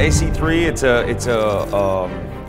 AC3,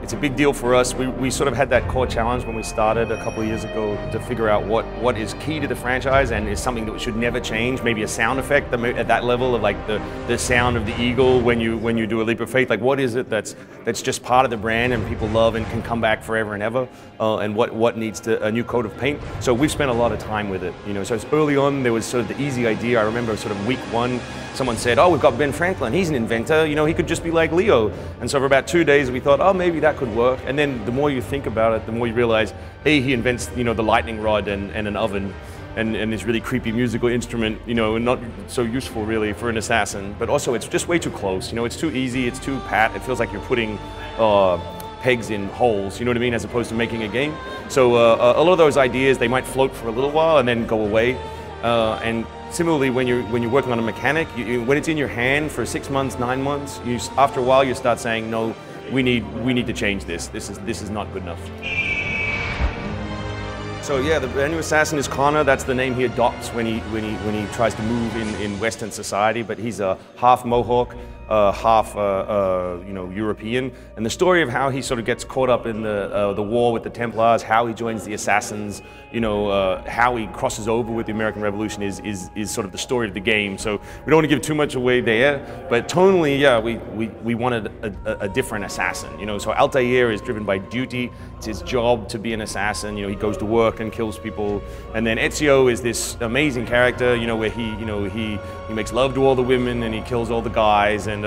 it's a big deal for us. We sort of had that core challenge when we started a couple of years ago to figure out what is key to the franchise and is something that should never change. Maybe a sound effect at that level of like the sound of the eagle when you do a leap of faith. Like what is it that's just part of the brand and people love and can come back forever and ever, and what needs a new coat of paint. So we've spent a lot of time with it. You know, so early on there was sort of the easy idea. I remember sort of week one, someone said, "Oh, we've got Ben Franklin. He's an inventor. You know, he could just be like Leo." And so for about 2 days we thought, "Oh, maybe that could work." And then the more you think about it, the more you realize, A, he invents, you know, the lightning rod and an oven and this really creepy musical instrument, you know, and not so useful really for an assassin. But also it's just way too close. You know, it's too easy, it's too pat. It feels like you're putting pegs in holes, you know what I mean, as opposed to making a game. So a lot of those ideas, they might float for a little while and then go away. And similarly, when you're working on a mechanic, when it's in your hand for 6 months, 9 months, after a while you start saying, "No, we need to change this. This is not good enough." So yeah, the new assassin is Conor. That's the name he adopts when he tries to move in Western society. But he's a half Mohawk, half you know, European. And the story of how he sort of gets caught up in the war with the Templars, how he joins the assassins, you know, how he crosses over with the American Revolution is sort of the story of the game. So we don't want to give too much away there. But tonally, yeah, we wanted a different assassin. You know, so Altair is driven by duty. It's his job to be an assassin. You know, he goes to work and kills people. And then Ezio is this amazing character, you know, where he makes love to all the women and he kills all the guys, and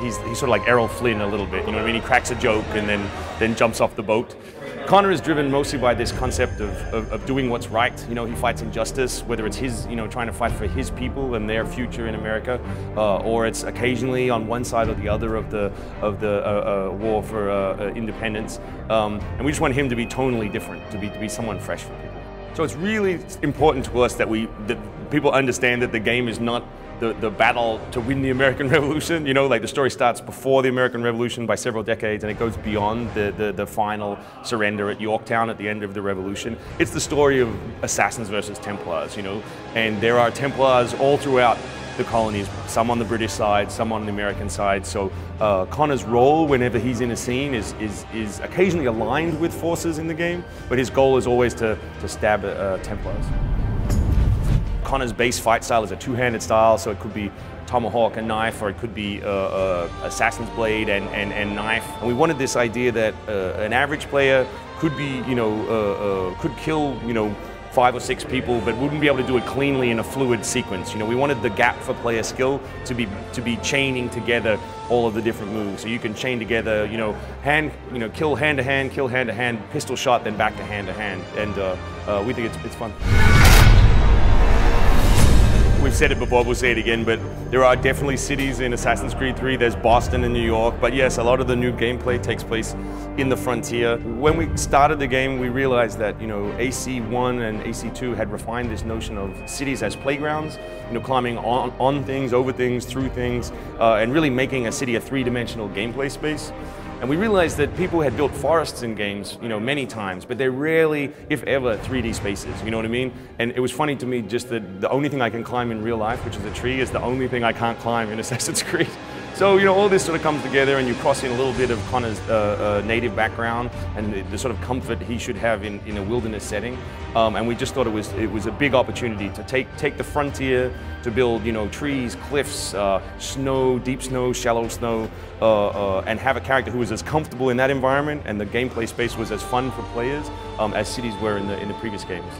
he's sort of like Errol Flynn a little bit, you know what I mean? He cracks a joke and then jumps off the boat. Conor is driven mostly by this concept of doing what's right. You know, he fights injustice, whether it's his, you know, trying to fight for his people and their future in America, or it's occasionally on one side or the other of the war for independence. And we just want him to be tonally different, to be someone fresh for people. So it's really important to us that people understand that the game is not the battle to win the American Revolution. You know, like the story starts before the American Revolution by several decades, and it goes beyond the final surrender at Yorktown at the end of the Revolution. It's the story of assassins versus Templars, you know, and there are Templars all throughout the colonies, some on the British side, some on the American side. So Conor's role whenever he's in a scene is occasionally aligned with forces in the game, but his goal is always to stab Templars. Conor's base fight style is a two-handed style, so it could be tomahawk and knife, or it could be assassin's blade and knife. And we wanted this idea that an average player could be, you know, could kill, you know, 5 or 6 people, but wouldn't be able to do it cleanly in a fluid sequence. You know, we wanted the gap for player skill to be chaining together all of the different moves. So you can chain together, you know, kill hand to hand, pistol shot, then back to hand, and we think it's fun. We've said it before, we'll say it again, but there are definitely cities in Assassin's Creed 3. There's Boston and New York, but yes, a lot of the new gameplay takes place in the frontier. When we started the game, we realized that, you know, AC1 and AC2 had refined this notion of cities as playgrounds, you know, climbing on things, over things, through things, and really making a city a three-dimensional gameplay space. And we realized that people had built forests in games, you know, many times, but they're rarely, if ever, 3D spaces, you know what I mean? And it was funny to me just that the only thing I can climb in real life, which is a tree, is the only thing I can't climb in Assassin's Creed. So, you know, all this sort of comes together, and you cross in a little bit of Conor's native background and the sort of comfort he should have in a wilderness setting. And we just thought it was a big opportunity to take the frontier, to build, you know, trees, cliffs, snow, deep snow, shallow snow, and have a character who was as comfortable in that environment, and the gameplay space was as fun for players as cities were in the previous games.